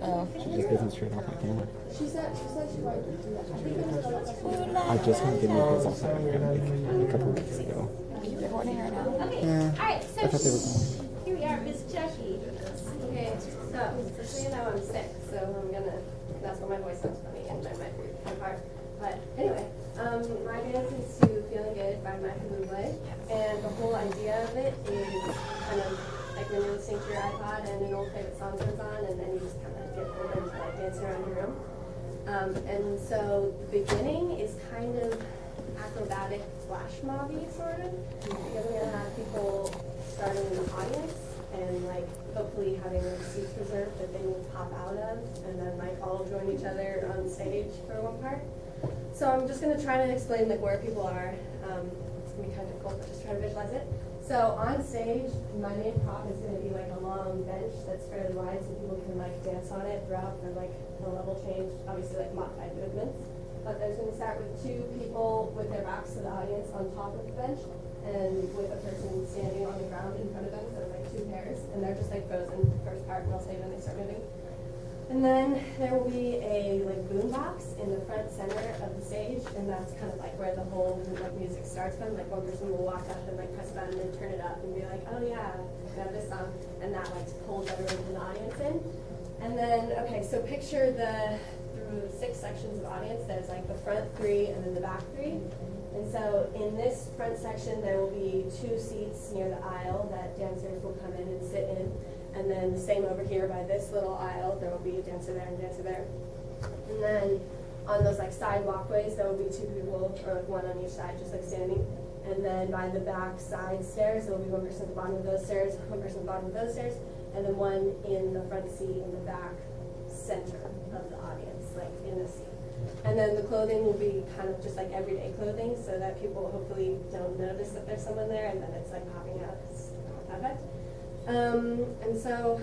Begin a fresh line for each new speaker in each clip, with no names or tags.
Oh. She just isn't straight off my camera.
She said she might do that.
I just want to give you a heads up like a couple weeks ago.
Are you recording right now?
Okay.
Yeah.
Alright, so
I thought they were going.
here we are, Miss Jackie. Okay, so you know I'm sick, so I'm gonna, that's why my voice sounds funny and my mic part. But anyway, my dance is to Feeling Good by Michael Bublé, and the whole idea of it is kind of like when you're listening to your iPod and an old favorite song comes on, and then you just kind of get pulled into like dancing around your room. And so the beginning is kind of acrobatic flash mobby sort of, because we're gonna have people starting in the audience and like hopefully having like seats reserved that they will pop out of, and then like all join each other on stage for one part. So I'm just gonna try to explain like where people are. It's gonna be kind of difficult, but just try to visualize it. So on stage, my main prop is gonna be like a long bench that's fairly wide, so people can like dance on it throughout the like the level change, obviously like modified movements. But there's gonna start with 2 people with their backs to the audience on top of the bench, and with a person standing on the ground in front of them, so it's like 2 pairs, and they're just like frozen the first part, and I'll say when they start moving. And then there will be a like boom box in the front center of the stage, and that's kind of like where the whole like music starts from. Like one person will walk up and like press a button and turn it up and be like, oh yeah, I know this song, and that like pulls everyone in the audience in. And then okay, so picture through 6 sections of audience. There's like the front 3 and then the back 3. And so in this front section, there will be 2 seats near the aisle that dancers will come in and sit in. And then the same over here by this little aisle, there will be a dancer there and a dancer there. And then on those like side walkways, there will be 2 people, or like 1 on each side, just like standing. And then by the back side stairs, there will be 1 person at the bottom of those stairs, 1 person at the bottom of those stairs, and then 1 in the front seat in the back center of the audience, like in the seat. And then the clothing will be kind of just like everyday clothing, so that people hopefully don't notice that there's someone there, and then it's like popping out. It's perfect. And so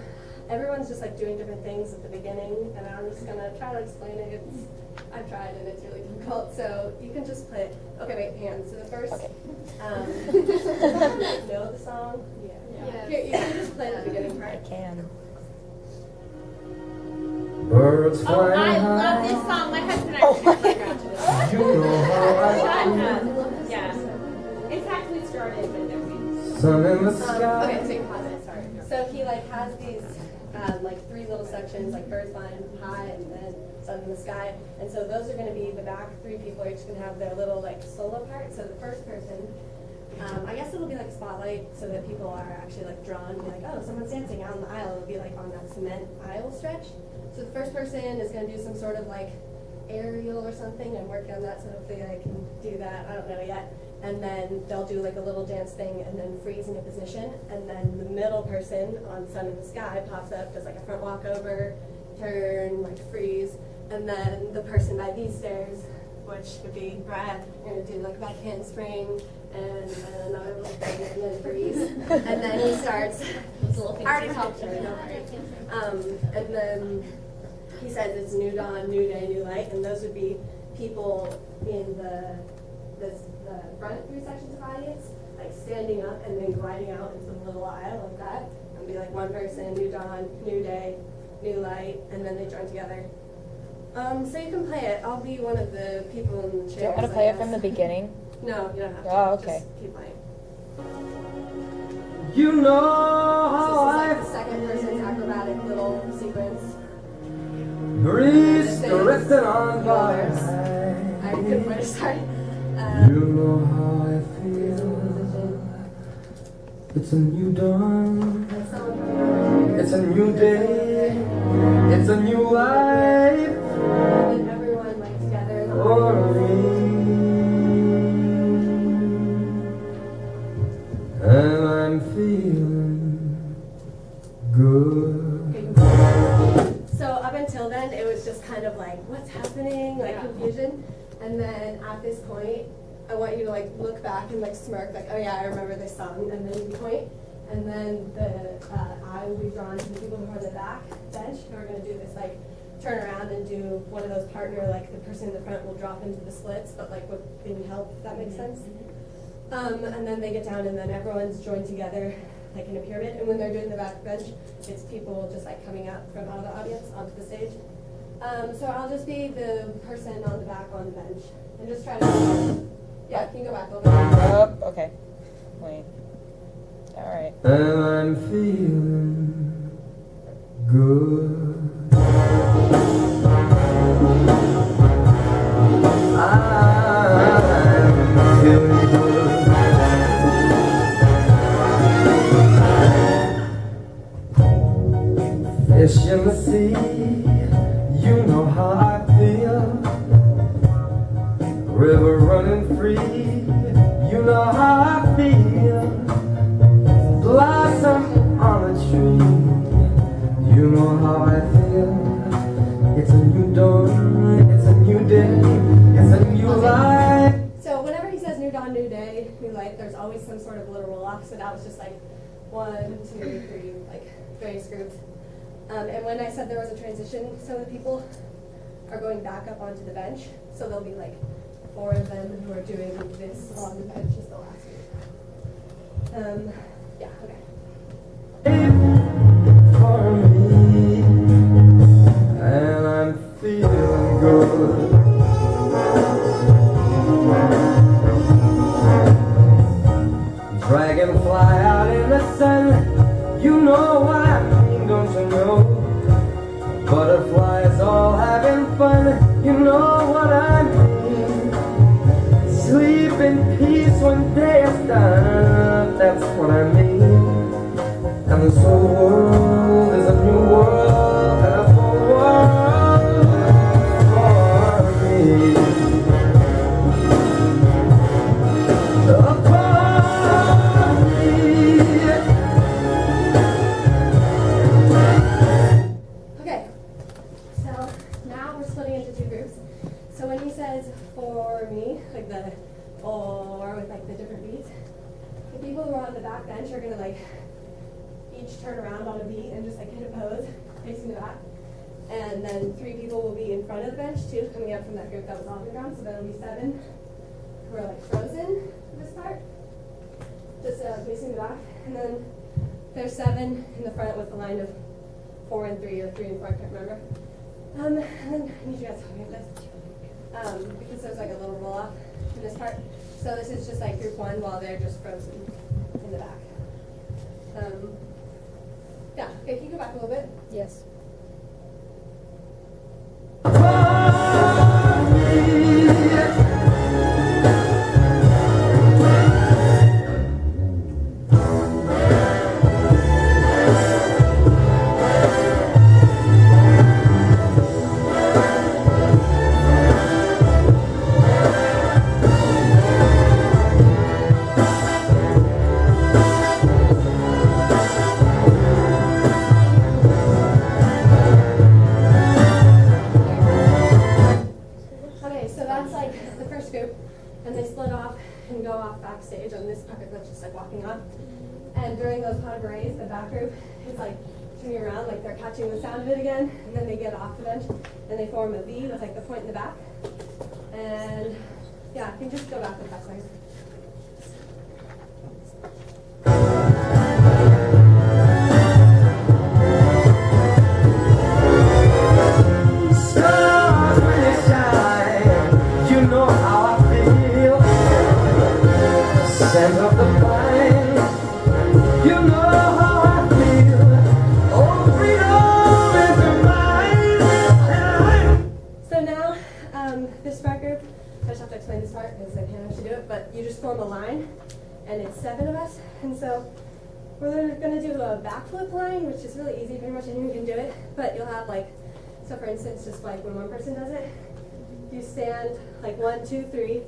everyone's just like doing different things at the beginning, and I'm just gonna try to explain it. I've tried and it's really difficult, so you can just play it. Okay, wait, hang on. So the first, know the song? Yeah. Here, you can just play the beginning part.
I can.
Birds
Oh,
flying
I
high.
love this song. My husband and I were playground to this.
You know how I feel.
Yeah. It's actually started, but then we.
Sun in the sky.
Okay, so you can pause it. Sorry. So he like has these like 3 little sections, like birds flying high and then sun in the sky. And so those are going to be the back 3 people are just going to have their little like solo part. So the first person, I guess it'll be like a spotlight so that people are actually like drawn to be like, oh, someone's dancing out in the aisle. It'll be like on that cement aisle stretch. So the first person is going to do some sort of like aerial or something. I'm working on that, so hopefully I can do that. I don't know yet. And then they'll do like a little dance thing and then freeze in a position. And then the middle person on Sun in the Sky pops up, does like a front walkover, turn, like freeze. And then the person by these stairs, which would be Brad, you're going to do like a back handspring and another little thing and then freeze. And then he starts, already helped her, don't worry. And then he says it's new dawn, new day, new light, and those would be people in the front 3 sections of audience, like standing up and then gliding out into the little aisle like that, and be like 1 person, new dawn, new day, new light, and then they join together. So you can play it. I'll be one of the people in the chairs.
Do you want me to play it from the beginning?
No, you don't have to.
Oh, okay.
Just keep playing.
You know
So
how
this is like the second person's acrobatic little sequence.
breeze drifting on by.
I couldn't finish, sorry.
You know how I feel. It's a new dawn. It's a new day. It's a new life
And then everyone like together in the
for me. And I'm feeling good.
So up until then, it was just kind of like, what's happening? Like confusion. And then at this point, I want you to like look back and like smirk, like, oh yeah, I remember this song. And then you point. And then the eye will be drawn to the people who are on the back bench who are going to do this like turn around and do one of those partner, like the person in the front will drop into the splits, but like with being help, if that makes sense. And then they get down and then everyone's joined together like in a pyramid, and when they're doing the back bench, it's people just like coming up from out of the audience onto the stage. So I'll just be the person on the back on the bench, and just try to, yeah, can you go back a little bit?
Oh, okay. Wait. All right.
And I'm feeling good. I'm feeling good. Fish in the sea, you know how I feel. River running free, you know how I feel. Blossom on a tree, you know how I feel. It's a new dawn, it's a new day, it's a new life.
So whenever he says new dawn, new day, new life, there's always some sort of little roll off. So that was just like 1, 2, 3, like various groups. And when I said there was a transition, some of the people are going back up onto the bench. So there'll be like 4 of them who are doing this on the bench is the last group. Yeah, okay.
For me, and I'm feeling good. Dragonfly out in the sun, you know what I mean, don't you know? Butterflies all having fun, you know what I mean. Sleep in peace when day is done, that's what I mean. And this whole world is a new world, and a whole world for me.
Okay, so now we're splitting into 2 groups. So when he says for me, like the or with like the different beats, the people who are on the back bench are gonna like each turn around on a beat and just like hit a pose facing the back. And then 3 people will be in front of the bench too, coming up from that group that was on the ground. So that'll be 7 who are like frozen for this part, just facing the back. And then there's 7 in the front with a line of 4 and 3 or 3 and 4, I can't remember. And then I need you guys to help me with this. Because there's like a little roll off in this part. So this is just like group 1 while they're just frozen in the back. Yeah, okay, can you go back a little bit?
Yes.
Backstage on this part that's just like walking off. And during those pas de bourrées, the back group is like turning around, like they're catching the sound of it again, and then they get off the bench and they form a V with like the point in the back. And yeah, I can just go back with that side.
Stars really shine, you know how I feel. Scent of the pine, you know how I feel. Oh, freedom is mine.
So now, this part group, I just have to explain this part because I can't actually do it, but you just form a line, and it's 7 of us, and so we're going to do a backflip line, which is really easy, pretty much anyone can do it, but you'll have like, so for instance, just like when one person does it, you stand like 1, 2, 3,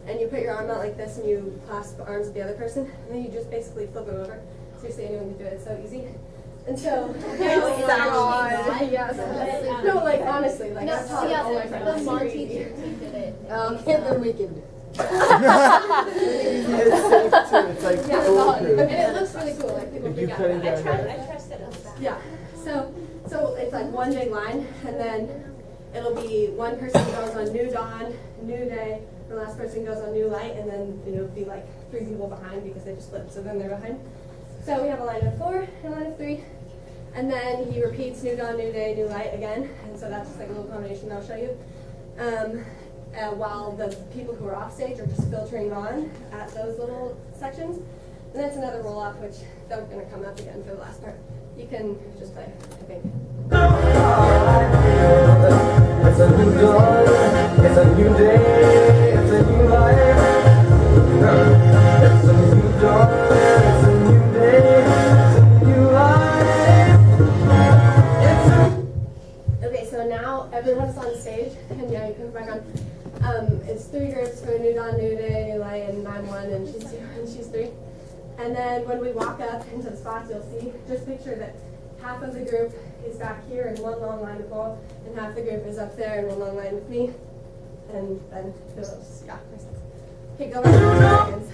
and you put your arm out like this and you clasp arms with the other person, and then you just basically flip them over. Seriously, anyone can do it, it's so easy. And so, no, like honestly, like I've taught all my friends.
The Monty team did it.
Okay, then we can do it.
It's safe too. It's like foolproof.
And it looks really cool, like people
If you
freak out
couldn't
about it.
get it.
I trusted us.
Yeah. So it's like one big line, and then it'll be one person goes on new dawn, new day, the last person goes on new light, and then it'll be like 3 people behind because they just flipped, so then they're behind. So we have a line of 4 and a line of 3. And then he repeats new dawn, new day, new light again. And so that's just like a little combination I'll show you. While the people who are off stage are just filtering on at those little sections. And that's another roll off, which they're going to come up again for the last part. You can just play, I think.
It's a new dawn, it's a new day, it's a new life. It's a new dawn, it's a new day, it's a new life.
Okay, so now everyone's on stage, and yeah, you can come back on. It's 3 groups for new dawn, new day, new light, and I'm 1, and she's 2, and she's 3. And then when we walk up into the spots, you'll see, just picture that half of the group is back here in one long line with Paul, and half the group is up there in one long line with me. And then those, yeah, makes sense. Okay, go back to 2 seconds.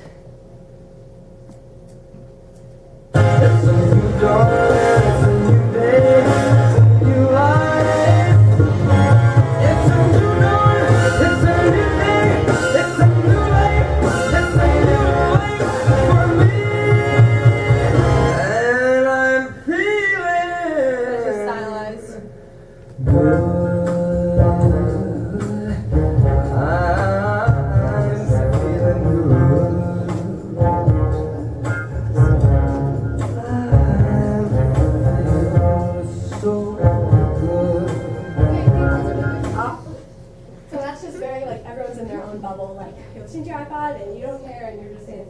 It's a new dawn, it's a new day, it's a new life. It's a new dawn, it's a new day, it's a new life, it's a new life for me. And I'm feeling
That's just stylized.
good.
Bubble, like you listen to your iPod and you don't care and you're just in.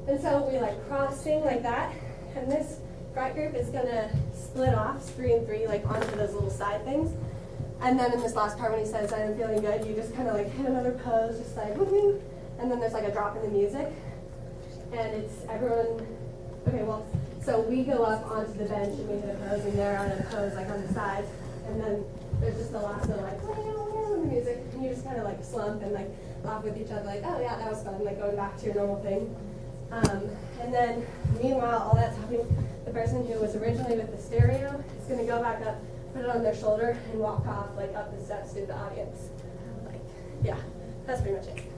And so we like cross sing like that, and this front group is gonna split off 3 and 3 like onto those little side things. And then in this last part when he says I'm feeling good, you just kind of like hit another pose, just like woohoo, and then there's like a drop in the music, and it's everyone. Okay, well, so we go up onto the bench and we hit a pose, and they're on a pose like on the sides, and then there's just the last little like the music, and you just kind of like slump and like laugh with each other, like, oh yeah, that was fun, like going back to your normal thing. And then, meanwhile, all that's happening, the person who was originally with the stereo is going to go back up, put it on their shoulder, and walk off, like, up the steps to the audience. Like, yeah, that's pretty much it.